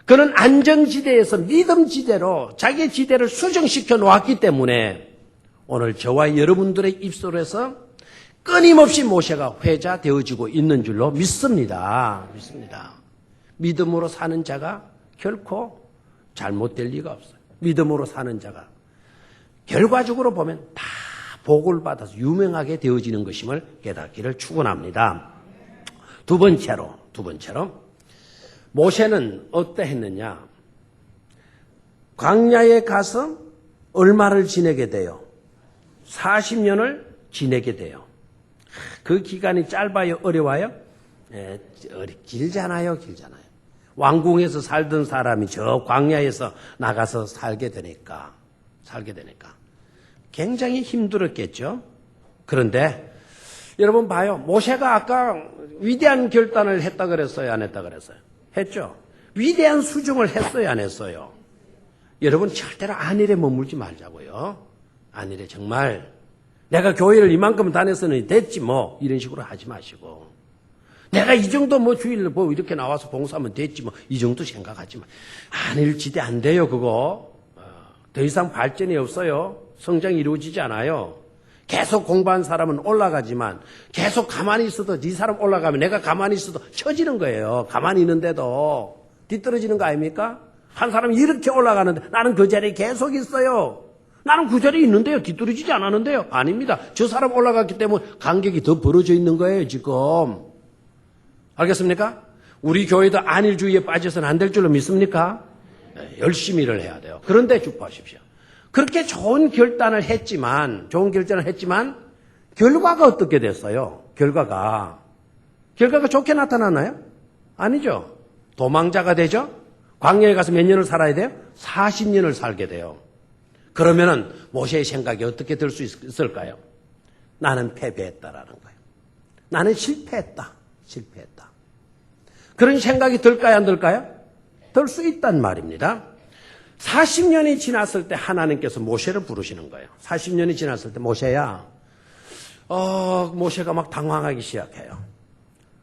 그는 안전지대에서 믿음지대로 자기의 지대를 수정시켜 놓았기 때문에 오늘 저와 여러분들의 입술에서 끊임없이 모세가 회자되어지고 있는 줄로 믿습니다. 믿음으로 사는 자가 결코 잘못될 리가 없어요. 믿음으로 사는 자가 결과적으로 보면 다 복을 받아서 유명하게 되어지는 것임을 깨닫기를 축원합니다. 두 번째로 모세는 어떠했느냐? 광야에 가서 얼마를 지내게 돼요? 40년을 지내게 돼요. 그 기간이 짧아요? 어려워요? 길잖아요. 왕궁에서 살던 사람이 저 광야에서 나가서 살게 되니까 굉장히 힘들었겠죠. 그런데 여러분 봐요. 모세가 아까 위대한 결단을 했다 그랬어요? 안 했다 그랬어요? 했죠. 위대한 수종을 했어요? 안 했어요? 여러분 절대로 안일에 머물지 말자고요. 안일에 정말 내가 교회를 이만큼 다녔으니 됐지 뭐 이런 식으로 하지 마시고 내가 이 정도 뭐 주일 뭐 이렇게 나와서 봉사하면 됐지 뭐 이 정도 생각하지 마. 안일지대 안 돼요 그거. 더 이상 발전이 없어요. 성장이 이루어지지 않아요. 계속 공부한 사람은 올라가지만 계속 가만히 있어도 이 사람 올라가면 내가 가만히 있어도 처지는 거예요. 가만히 있는데도 뒤떨어지는 거 아닙니까? 한 사람이 이렇게 올라가는데 나는 그 자리에 계속 있어요. 나는 그 자리에 있는데요. 뒤떨어지지 않았는데요. 아닙니다. 저 사람 올라갔기 때문에 간격이 더 벌어져 있는 거예요. 지금. 알겠습니까? 우리 교회도 안일주의에 빠져서는 안 될 줄로 믿습니까? 열심히 일을 해야 돼요. 그런데 주목하십시오. 그렇게 좋은 결단을 했지만 결과가 어떻게 됐어요? 결과가 좋게 나타나나요? 아니죠. 도망자가 되죠. 광야에 가서 몇 년을 살아야 돼요? 40년을 살게 돼요. 그러면은 모세의 생각이 어떻게 될 수 있을까요? 나는 패배했다라는 거예요. 나는 실패했다. 그런 생각이 들까요? 안 들까요? 들 수 있단 말입니다. 40년이 지났을 때 하나님께서 모세를 부르시는 거예요. 40년이 지났을 때 모세야. 모세가 막 당황하기 시작해요.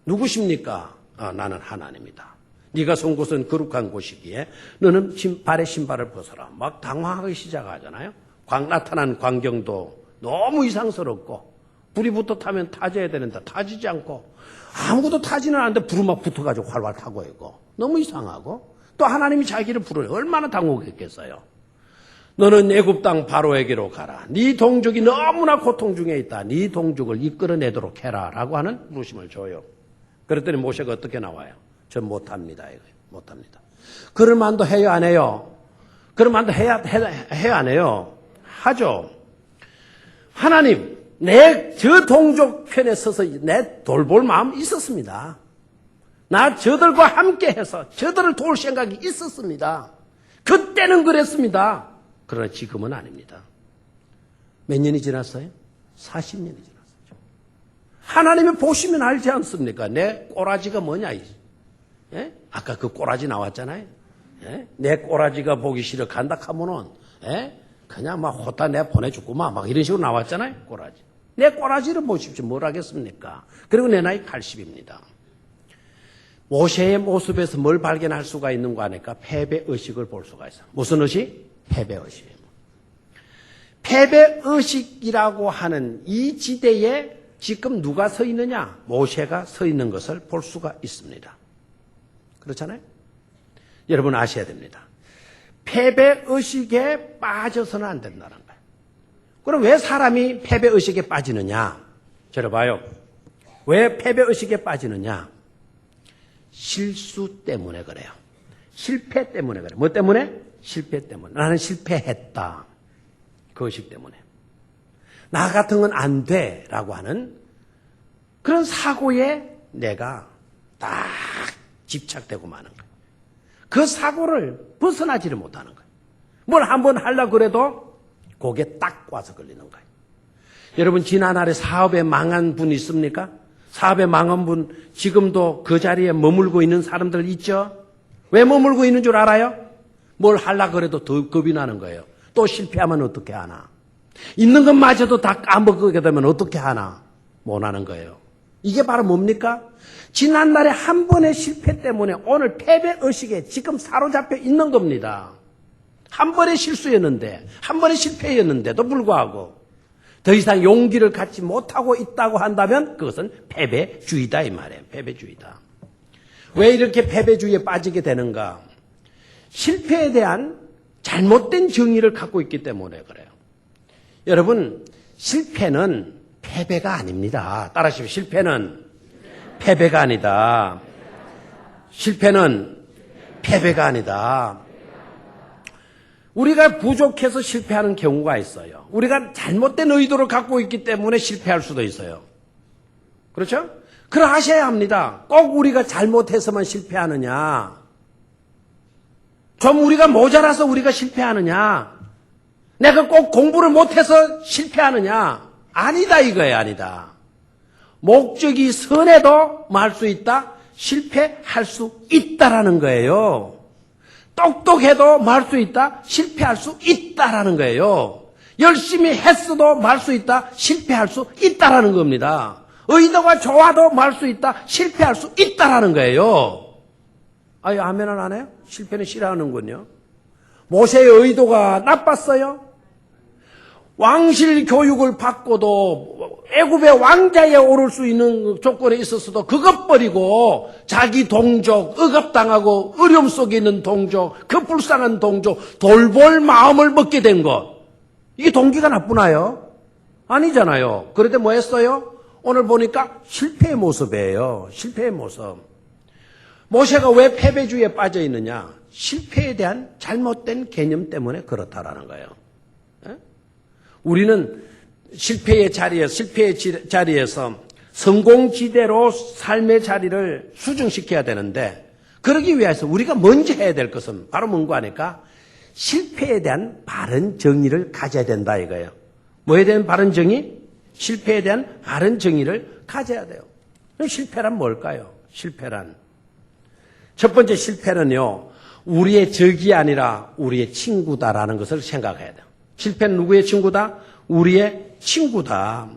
누구십니까? 나는 하나님이다. 네가 선 곳은 거룩한 곳이기에 너는 발에 신발을 벗어라. 막 당황하기 시작하잖아요. 나타난 광경도 너무 이상스럽고 불이 붙어 타면 타져야 되는데 타지지 않고 아무것도 타지는 않는데 불이 막 붙어가지고 활활 타고 있고 너무 이상하고 또 하나님이 자기를 부르요. 얼마나 당혹했겠어요. 너는 애굽 땅 바로에게로 가라. 네 동족이 너무나 고통 중에 있다. 네 동족을 이끌어내도록 해라 라고 하는 부르심을 줘요. 그랬더니 모세가 어떻게 나와요? 전 못합니다. 이거예요. 못합니다. 그럴 만도 해요? 안 해요? 그럴 만도 해요? 안 해요? 하죠. 하나님, 저 동족 편에 서서 내 돌볼 마음 있었습니다. 나 저들과 함께 해서 저들을 도울 생각이 있었습니다. 그때는 그랬습니다. 그러나 지금은 아닙니다. 몇 년이 지났어요? 40년이 지났어요. 하나님이 보시면 알지 않습니까? 내 꼬라지가 뭐냐. 예? 아까 그 꼬라지 나왔잖아요. 예? 내 꼬라지가 보기 싫어 간다 하면은 예? 그냥 막 호다 내 보내주구만 막 이런 식으로 나왔잖아요. 꼬라지. 내 꼬라지를 보십시오. 뭘 하겠습니까? 그리고 내 나이 80입니다. 모세의 모습에서 뭘 발견할 수가 있는 거 아니까 패배의식을 볼 수가 있어요. 무슨 의식? 패배의식. 패배의식이라고 하는 이 지대에 지금 누가 서 있느냐? 모세가 서 있는 것을 볼 수가 있습니다. 그렇잖아요? 여러분 아셔야 됩니다. 패배의식에 빠져서는 안 된다는 거예요. 그럼 왜 사람이 패배의식에 빠지느냐? 저를 봐요. 왜 패배의식에 빠지느냐? 실수 때문에 그래요. 실패 때문에 그래요. 뭐 때문에? 실패 때문에. 나는 실패했다. 그 의식 때문에. 나 같은 건 안 돼. 라고 하는 그런 사고에 내가 딱 집착되고 마는 거예요. 그 사고를 벗어나지를 못하는 거예요. 뭘 한번 하려고 그래도 거기에 딱 와서 걸리는 거예요. 여러분 지난날에 사업에 망한 분 있습니까? 사업에 망한 분 지금도 그 자리에 머물고 있는 사람들 있죠? 왜 머물고 있는 줄 알아요? 뭘 하려고 그래도 더 겁이 나는 거예요. 또 실패하면 어떻게 하나? 있는 것마저도 다 까먹게 되면 어떻게 하나? 못 하는 거예요. 이게 바로 뭡니까? 지난날에 한 번의 실패 때문에 오늘 패배의식에 지금 사로잡혀 있는 겁니다. 한 번의 실수였는데, 한 번의 실패였는데도 불구하고 더 이상 용기를 갖지 못하고 있다고 한다면 그것은 패배주의다 이 말이에요. 패배주의다. 왜 이렇게 패배주의에 빠지게 되는가? 실패에 대한 잘못된 정의를 갖고 있기 때문에 그래요. 여러분 실패는 패배가 아닙니다. 따라하십시오. 실패는 패배가 아니다. 실패는 패배가 아니다. 우리가 부족해서 실패하는 경우가 있어요. 우리가 잘못된 의도를 갖고 있기 때문에 실패할 수도 있어요. 그렇죠? 그러하셔야 합니다. 꼭 우리가 잘못해서만 실패하느냐? 좀 우리가 모자라서 우리가 실패하느냐? 내가 꼭 공부를 못해서 실패하느냐? 아니다 이거예요, 아니다. 목적이 선해도 뭐 할 수 있다? 실패할 수 있다라는 거예요. 똑똑해도 뭐 할 수 있다? 실패할 수 있다라는 거예요. 열심히 했어도 뭐 할 수 있다? 실패할 수 있다라는 겁니다. 의도가 좋아도 뭐 할 수 있다? 실패할 수 있다라는 거예요. 아유, 아멘은 안 해요? 실패는 싫어하는군요. 모세의 의도가 나빴어요? 왕실 교육을 받고도 애굽의 왕자에 오를 수 있는 조건에 있어서도 그것 버리고 자기 동족, 억압당하고 어려움 속에 있는 동족, 그 불쌍한 동족 돌볼 마음을 먹게 된 것. 이게 동기가 나쁘나요? 아니잖아요. 그런데 뭐 했어요? 오늘 보니까 실패의 모습이에요. 실패의 모습. 모세가 왜 패배주의에 빠져 있느냐? 실패에 대한 잘못된 개념 때문에 그렇다라는 거예요. 우리는 실패의 자리에서 성공지대로 삶의 자리를 수정시켜야 되는데, 그러기 위해서 우리가 먼저 해야 될 것은 바로 뭔가 하니까 실패에 대한 바른 정의를 가져야 된다 이거예요. 뭐에 대한 바른 정의? 실패에 대한 바른 정의를 가져야 돼요. 실패란 뭘까요? 실패란. 첫 번째 실패는요, 우리의 적이 아니라 우리의 친구다라는 것을 생각해야 돼요. 실패는 누구의 친구다? 우리의 친구다.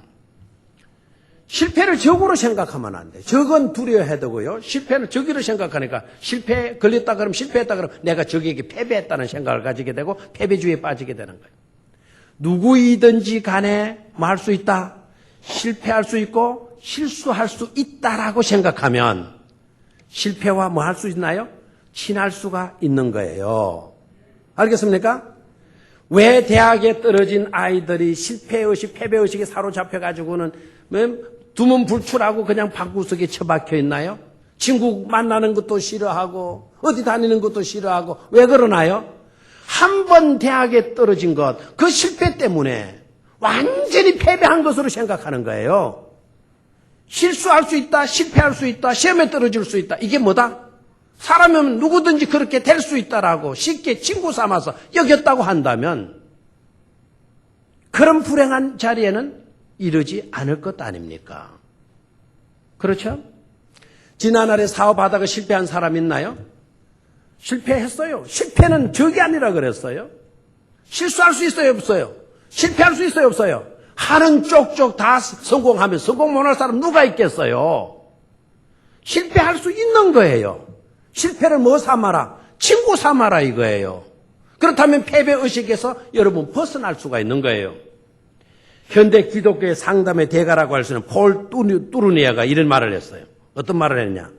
실패를 적으로 생각하면 안 돼. 적은 두려워해야 되고요. 실패는 적으로 생각하니까 실패에 걸렸다 그러면 실패했다 그러면 내가 적에게 패배했다는 생각을 가지게 되고 패배주의에 빠지게 되는 거예요. 누구이든지 간에 뭐 할 수 있다? 실패할 수 있고 실수할 수 있다라고 생각하면 실패와 뭐 할 수 있나요? 친할 수가 있는 거예요. 알겠습니까? 왜 대학에 떨어진 아이들이 실패의식, 패배의식에 사로잡혀가지고는 두문불출하고 그냥 방구석에 처박혀 있나요? 친구 만나는 것도 싫어하고 어디 다니는 것도 싫어하고 왜 그러나요? 한 번 대학에 떨어진 것, 그 실패 때문에 완전히 패배한 것으로 생각하는 거예요. 실수할 수 있다, 실패할 수 있다, 시험에 떨어질 수 있다. 이게 뭐다? 사람이면 누구든지 그렇게 될 수 있다라고 쉽게 친구 삼아서 여겼다고 한다면 그런 불행한 자리에는 이르지 않을 것 아닙니까? 그렇죠? 지난날에 사업하다가 실패한 사람 있나요? 실패했어요. 실패는 적이 아니라 그랬어요. 실수할 수 있어요, 없어요? 실패할 수 있어요, 없어요? 하는 쪽쪽 다 성공하면 성공 못할 사람 누가 있겠어요? 실패할 수 있는 거예요. 실패를 뭐 삼아라? 친구 삼아라 이거예요. 그렇다면 패배의식에서 여러분 벗어날 수가 있는 거예요. 현대 기독교의 상담의 대가라고 할 수 있는 폴 뚜르니아가 이런 말을 했어요. 어떤 말을 했냐?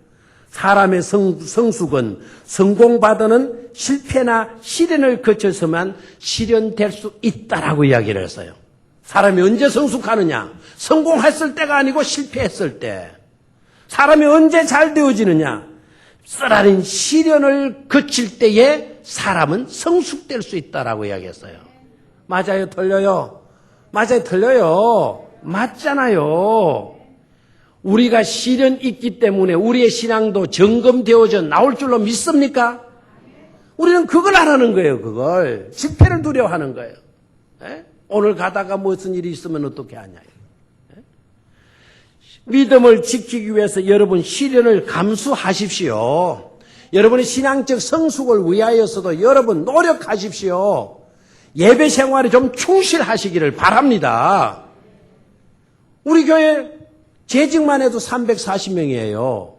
사람의 성숙은 성공받아는 실패나 시련을 거쳐서만 실현될 수 있다라고 이야기를 했어요. 사람이 언제 성숙하느냐? 성공했을 때가 아니고 실패했을 때. 사람이 언제 잘 되어지느냐? 쓰라린 시련을 거칠 때에 사람은 성숙될 수 있다라고 이야기했어요. 맞아요, 틀려요? 맞아요, 틀려요? 맞잖아요. 우리가 시련이 있기 때문에 우리의 신앙도 점검되어져 나올 줄로 믿습니까? 우리는 그걸 안 하는 거예요, 그걸. 실패를 두려워하는 거예요. 에? 오늘 가다가 무슨 일이 있으면 어떻게 하냐. 에? 믿음을 지키기 위해서 여러분 시련을 감수하십시오. 여러분의 신앙적 성숙을 위하여서도 여러분 노력하십시오. 예배 생활에 좀 충실하시기를 바랍니다. 우리 교회 재직만 해도 340명이에요.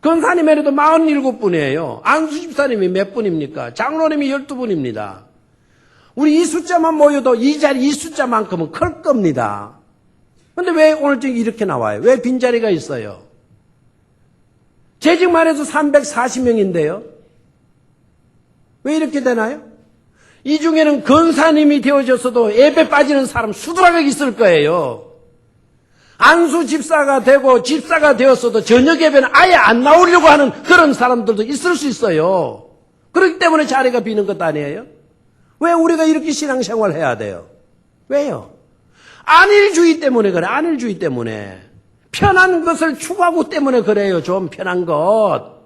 권사님만 해도 47분이에요. 안수 집사님이 몇 분입니까? 장로님이 12분입니다. 우리 이 숫자만 모여도 이 자리 이 숫자만큼은 클 겁니다. 그런데 왜 오늘 이렇게 나와요? 왜 빈자리가 있어요? 재직만 해도 340명인데요. 왜 이렇게 되나요? 이 중에는 권사님이 되어졌어도 예배 빠지는 사람 수두룩하게 있을 거예요. 안수 집사가 되고 집사가 되었어도 저녁 예배는 아예 안 나오려고 하는 그런 사람들도 있을 수 있어요. 그렇기 때문에 자리가 비는 것 아니에요? 왜 우리가 이렇게 신앙생활을 해야 돼요? 왜요? 안일주의 때문에 그래. 안일주의 때문에. 편한 것을 추구하고 때문에 그래요. 좀 편한 것.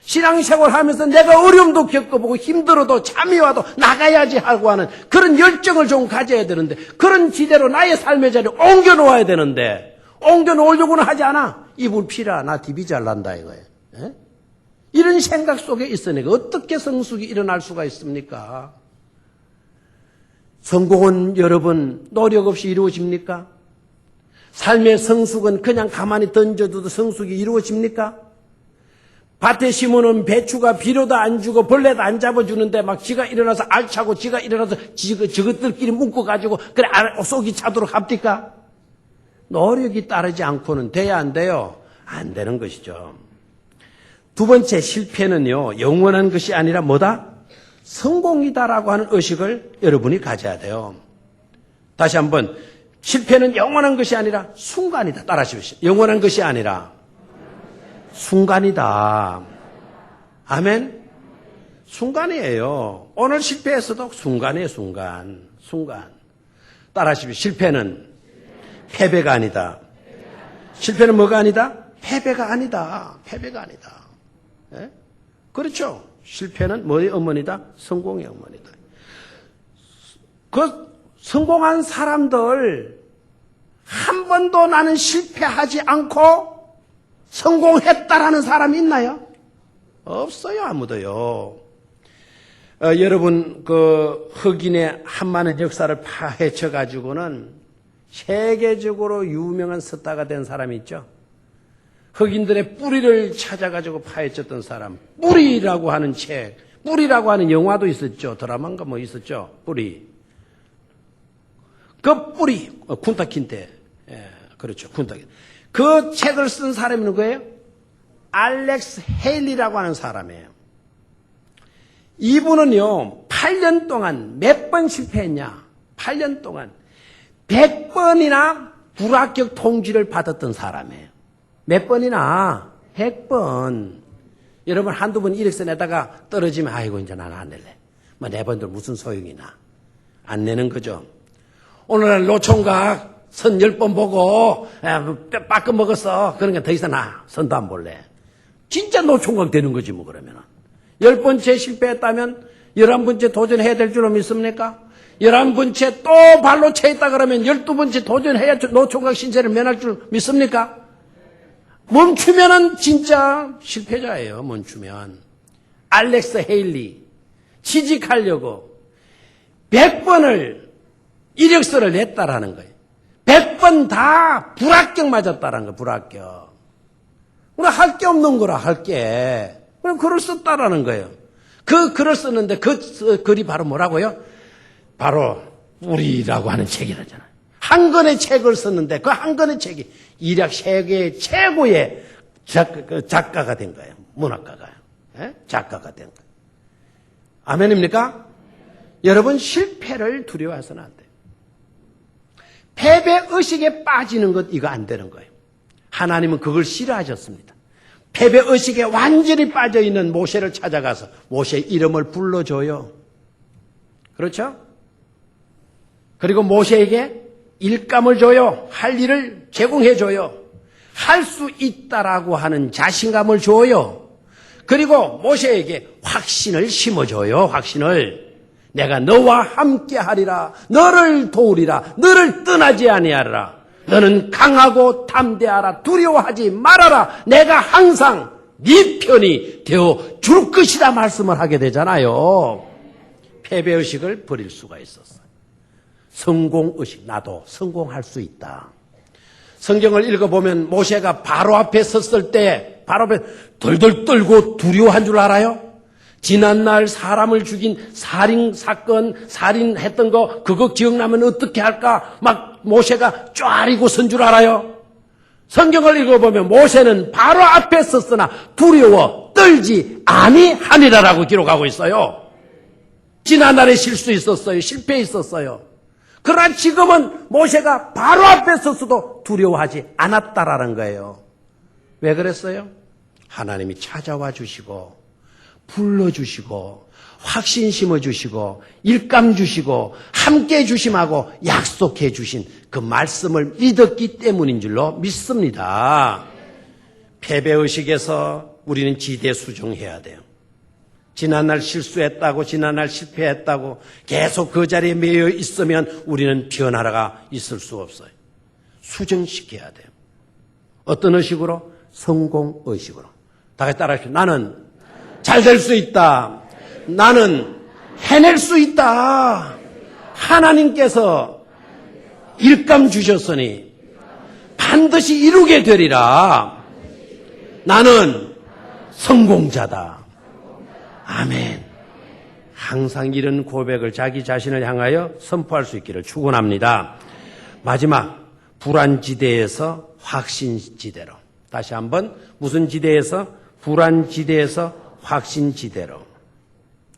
신앙생활 하면서 내가 어려움도 겪어보고 힘들어도 잠이 와도 나가야지 하고 하는 그런 열정을 좀 가져야 되는데, 그런 지대로 나의 삶의 자리를 옮겨놓아야 되는데 옮겨놓으려고는 하지 않아. 이 불필요하, 나 TV 잘난다 이거예요. 에? 이런 생각 속에 있으니까 어떻게 성숙이 일어날 수가 있습니까? 성공은 여러분 노력 없이 이루어집니까? 삶의 성숙은 그냥 가만히 던져둬도 성숙이 이루어집니까? 밭에 심어놓은 배추가 비료도 안 주고 벌레도 안 잡아주는데 막 지가 일어나서 알차고 지가 일어나서 저것들끼리 묶어가지고 그래 속이 차도록 합니까? 노력이 따르지 않고는 돼야 안 돼요? 안 되는 것이죠. 두 번째 실패는요, 영원한 것이 아니라 뭐다? 성공이다라고 하는 의식을 여러분이 가져야 돼요. 다시 한번, 실패는 영원한 것이 아니라 순간이다. 따라하십시오. 영원한 것이 아니라 순간이다. 아멘? 순간이에요. 오늘 실패했어도 순간이에요, 순간. 순간. 따라하십시오. 실패는 패배가 아니다. 실패는 뭐가 아니다? 패배가 아니다. 패배가 아니다. 예? 그렇죠. 실패는 뭐의 어머니다? 성공의 어머니다. 그 성공한 사람들 한 번도 나는 실패하지 않고 성공했다라는 사람이 있나요? 없어요, 아무도요. 여러분 그 흑인의 한많은 역사를 파헤쳐 가지고는 세계적으로 유명한 스타가 된 사람이 있죠. 흑인들의 뿌리를 찾아가지고 파헤쳤던 사람, 뿌리라고 하는 책, 뿌리라고 하는 영화도 있었죠. 드라마인가 뭐 있었죠. 뿌리. 그 뿌리, 쿤타 킨테. 예, 그렇죠. 쿤타 킨테. 그 책을 쓴 사람이 누구예요? 알렉스 헤일리라고 하는 사람이에요. 이분은요, 8년 동안 몇 번 실패했냐? 8년 동안 100번이나 불합격 통지를 받았던 사람이에요. 몇 번이나? 100번. 여러분 한두 번 이력서 내다가 떨어지면 아이고 이제 나는 안 낼래. 뭐 네 번들 무슨 소용이나. 안 내는 거죠. 오늘날 노총각 선 10번 보고 빠끔 먹었어. 그러니까 더 이상 나 선도 안 볼래. 진짜 노총각 되는 거지 뭐 그러면은. 10번째 실패했다면 11번째 도전해야 될 줄로 믿습니까? 11번째 또 발로 채있다 그러면 12번째 도전해야 노총각 신세를 면할 줄 믿습니까? 멈추면은 진짜 실패자예요. 멈추면. 알렉스 헤일리 취직하려고 100번을 이력서를 냈다라는 거예요. 100번 다 불합격 맞았다라는 거예요. 불합격. 우리 할 게 없는 거라 할 게. 그럼 글을 썼다라는 거예요. 그 글을 썼는데 그 글이 바로 뭐라고요? 바로 뿌리라고 하는 책이라잖아요. 한 권의 책을 썼는데 그 한 권의 책이 일약 세계 최고의 작가가 된 거예요. 문학가가요. 예? 작가가 된 거예요. 아멘입니까? 여러분 실패를 두려워해서는 안 돼요. 패배의식에 빠지는 것 이거 안 되는 거예요. 하나님은 그걸 싫어하셨습니다. 패배의식에 완전히 빠져있는 모세를 찾아가서 모세의 이름을 불러줘요. 그렇죠? 그리고 모세에게 일감을 줘요. 할 일을 제공해줘요. 할 수 있다라고 하는 자신감을 줘요. 그리고 모세에게 확신을 심어줘요. 확신을. 내가 너와 함께 하리라. 너를 도우리라. 너를 떠나지 아니하리라. 너는 강하고 담대하라. 두려워하지 말아라. 내가 항상 네 편이 되어 줄 것이다 말씀을 하게 되잖아요. 패배의식을 버릴 수가 있었어요. 성공의식, 나도 성공할 수 있다. 성경을 읽어보면 모세가 바로 앞에 섰을 때 바로 앞에 덜덜 떨고 두려워한 줄 알아요? 지난날 사람을 죽인 살인 사건, 살인했던 거 그거 기억나면 어떻게 할까? 막 모세가 쪼아리고 선 줄 알아요? 성경을 읽어보면 모세는 바로 앞에 섰으나 두려워 떨지 아니하니라라고 기록하고 있어요. 지난날에 실수 있었어요. 실패 있었어요. 그러나 지금은 모세가 바로 앞에 섰어도 두려워하지 않았다라는 거예요. 왜 그랬어요? 하나님이 찾아와 주시고 불러주시고 확신 심어주시고 일감 주시고 함께 주심하고 약속해 주신 그 말씀을 믿었기 때문인 줄로 믿습니다. 패배의식에서 우리는 지대 수정해야 돼요. 지난날 실수했다고 지난날 실패했다고 계속 그 자리에 매여 있으면 우리는 변화가 있을 수 없어요. 수정시켜야 돼요. 어떤 의식으로? 성공의식으로. 다 같이 따라하십시오. 나는 잘 될 수 있다. 나는 해낼 수 있다. 하나님께서 일감 주셨으니 반드시 이루게 되리라. 나는 성공자다. 아멘. 항상 이런 고백을 자기 자신을 향하여 선포할 수 있기를 축원합니다. 마지막, 불안지대에서 확신지대로. 다시 한번, 무슨 지대에서? 불안지대에서 확신지대로.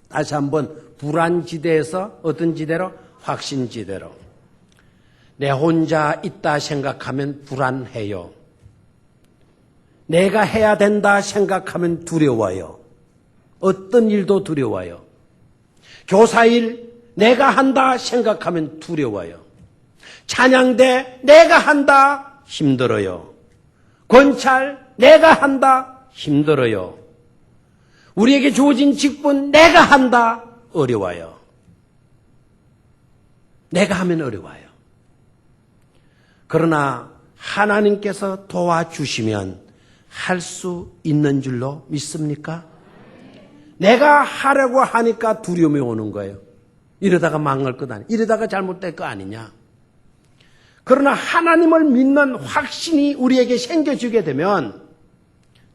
다시 한번, 불안지대에서 어떤 지대로? 확신지대로. 내 혼자 있다 생각하면 불안해요. 내가 해야 된다 생각하면 두려워요. 어떤 일도 두려워요. 교사일 내가 한다 생각하면 두려워요. 찬양대 내가 한다 힘들어요. 권찰 내가 한다 힘들어요. 우리에게 주어진 직분 내가 한다 어려워요. 내가 하면 어려워요. 그러나 하나님께서 도와주시면 할 수 있는 줄로 믿습니까? 내가 하려고 하니까 두려움이 오는 거예요. 이러다가 망할 것 아니냐. 이러다가 잘못될 거 아니냐. 그러나 하나님을 믿는 확신이 우리에게 생겨지게 되면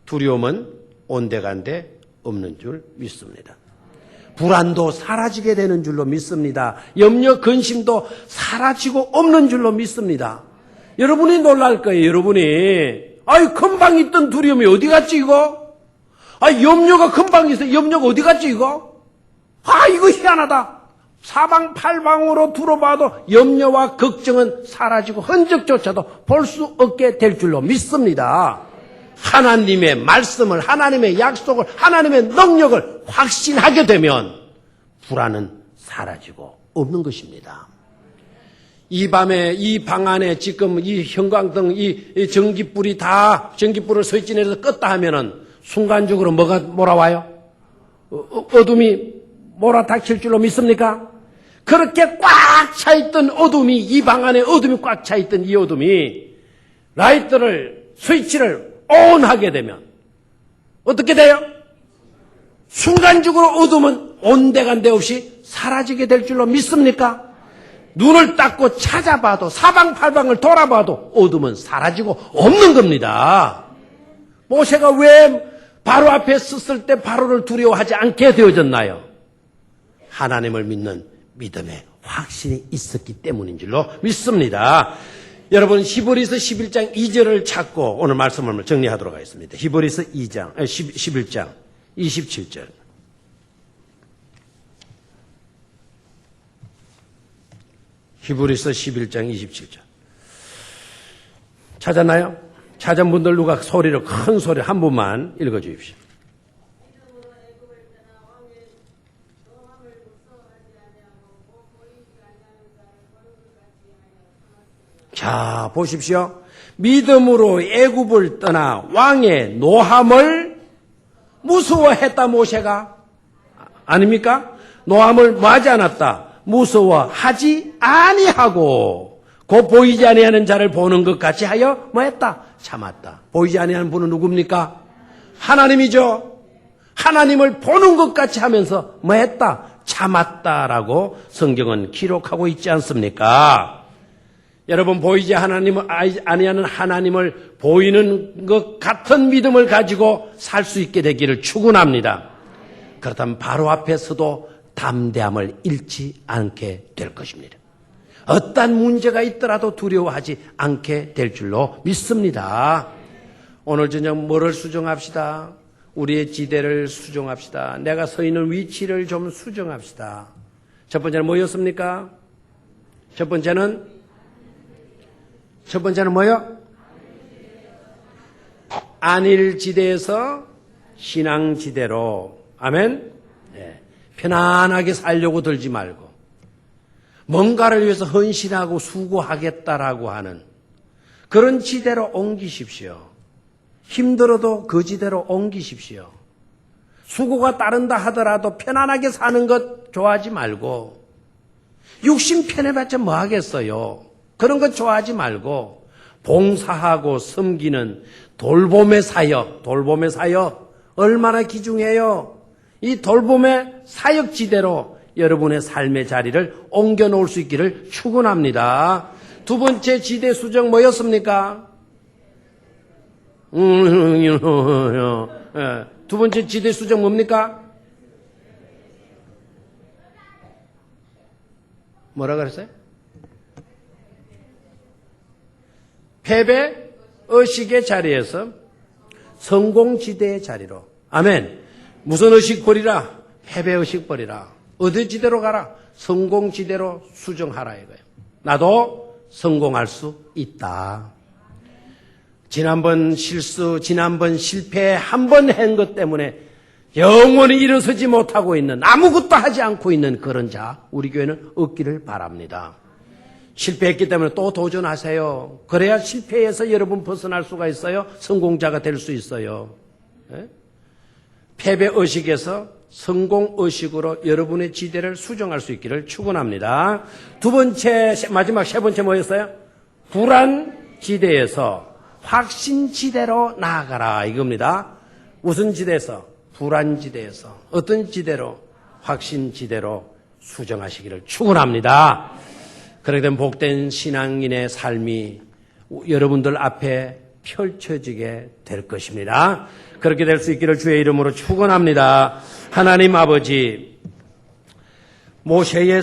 두려움은 온데간데 없는 줄 믿습니다. 불안도 사라지게 되는 줄로 믿습니다. 염려, 근심도 사라지고 없는 줄로 믿습니다. 여러분이 놀랄 거예요. 여러분이 아이 금방 있던 두려움이 어디 갔지 이거? 염려가 금방 있어. 염려가 어디 갔지 이거? 이거 희한하다. 사방팔방으로 둘러봐도 염려와 걱정은 사라지고 흔적조차도 볼 수 없게 될 줄로 믿습니다. 하나님의 말씀을, 하나님의 약속을, 하나님의 능력을 확신하게 되면 불안은 사라지고 없는 것입니다. 이 밤에 이 방 안에 지금 이 형광등, 이 전기불이 다 전기불을 스위치내서 껐다 하면은 순간적으로 뭐가 몰아와요? 어둠이 몰아닥칠 줄로 믿습니까? 그렇게 꽉 차있던 어둠이, 이 방 안에 어둠이 꽉 차있던 이 어둠이 라이트를, 스위치를 ON하게 되면 어떻게 돼요? 순간적으로 어둠은 온데간데 없이 사라지게 될 줄로 믿습니까? 눈을 닦고 찾아봐도 사방팔방을 돌아봐도 어둠은 사라지고 없는 겁니다. 모세가 왜 바로 앞에 섰을 때 바로를 두려워하지 않게 되어졌나요? 하나님을 믿는 믿음의 확신이 있었기 때문인 줄로 믿습니다. 여러분 히브리서 11장 2절을 찾고 오늘 말씀을 정리하도록 하겠습니다. 히브리서 11장 27절. 히브리서 11장 27절. 찾았나요? 찾은 분들 누가 소리로 큰 소리 한 분만 읽어주십시오. 자, 보십시오. 믿음으로 애굽을 떠나 왕의 노함을 무서워했다 모세가. 아닙니까? 노함을 뭐하지 않았다. 무서워하지 아니하고 곧 보이지 아니하는 자를 보는 것 같이 하여 뭐했다? 참았다. 보이지 아니하는 분은 누굽니까? 하나님이죠. 하나님을 보는 것 같이 하면서 뭐했다? 참았다라고 성경은 기록하고 있지 않습니까? 여러분 보이지 아니하는 하나님을 보이는 것 같은 믿음을 가지고 살 수 있게 되기를 축원합니다. 그렇다면 바로 앞에서도 담대함을 잃지 않게 될 것입니다. 어떤 문제가 있더라도 두려워하지 않게 될 줄로 믿습니다. 오늘 저녁 뭐를 수정합시다. 우리의 지대를 수정합시다. 내가 서 있는 위치를 좀 수정합시다. 첫 번째는 뭐였습니까? 첫 번째는 뭐요? 안일지대에서 신앙지대로. 아멘? 예. 편안하게 살려고 들지 말고 뭔가를 위해서 헌신하고 수고하겠다라고 하는 그런 지대로 옮기십시오. 힘들어도 그 지대로 옮기십시오. 수고가 따른다 하더라도 편안하게 사는 것 좋아하지 말고 육신 편해봤자 뭐 하겠어요. 그런 것 좋아하지 말고 봉사하고 섬기는 돌봄의 사역 얼마나 귀중해요. 이 돌봄의 사역지대로 여러분의 삶의 자리를 옮겨놓을 수 있기를 축원합니다. 두 번째 지대 수정 뭐였습니까? 두 번째 지대 수정 뭡니까? 뭐라 그랬어요? 패배 의식의 자리에서 성공 지대의 자리로. 아멘. 무슨 의식 버리라? 패배 의식 버리라. 어디 지대로 가라? 성공 지대로 수정하라 이거예요. 나도 성공할 수 있다. 지난번 실수, 지난번 실패 한 번 한 것 때문에 영원히 일어서지 못하고 있는, 아무것도 하지 않고 있는 그런 자, 우리 교회는 없기를 바랍니다. 실패했기 때문에 또 도전하세요. 그래야 실패에서 여러분 벗어날 수가 있어요. 성공자가 될 수 있어요. 네? 패배 의식에서 성공 의식으로 여러분의 지대를 수정할 수 있기를 축원합니다. 두 번째, 마지막 세 번째 뭐였어요? 불안 지대에서 확신 지대로 나아가라 이겁니다. 무슨 지대에서? 불안 지대에서. 어떤 지대로? 확신 지대로 수정하시기를 축원합니다. 그렇게 된 복된 신앙인의 삶이 여러분들 앞에 펼쳐지게 될 것입니다. 그렇게 될 수 있기를 주의 이름으로 축원합니다. 하나님 아버지, 모세의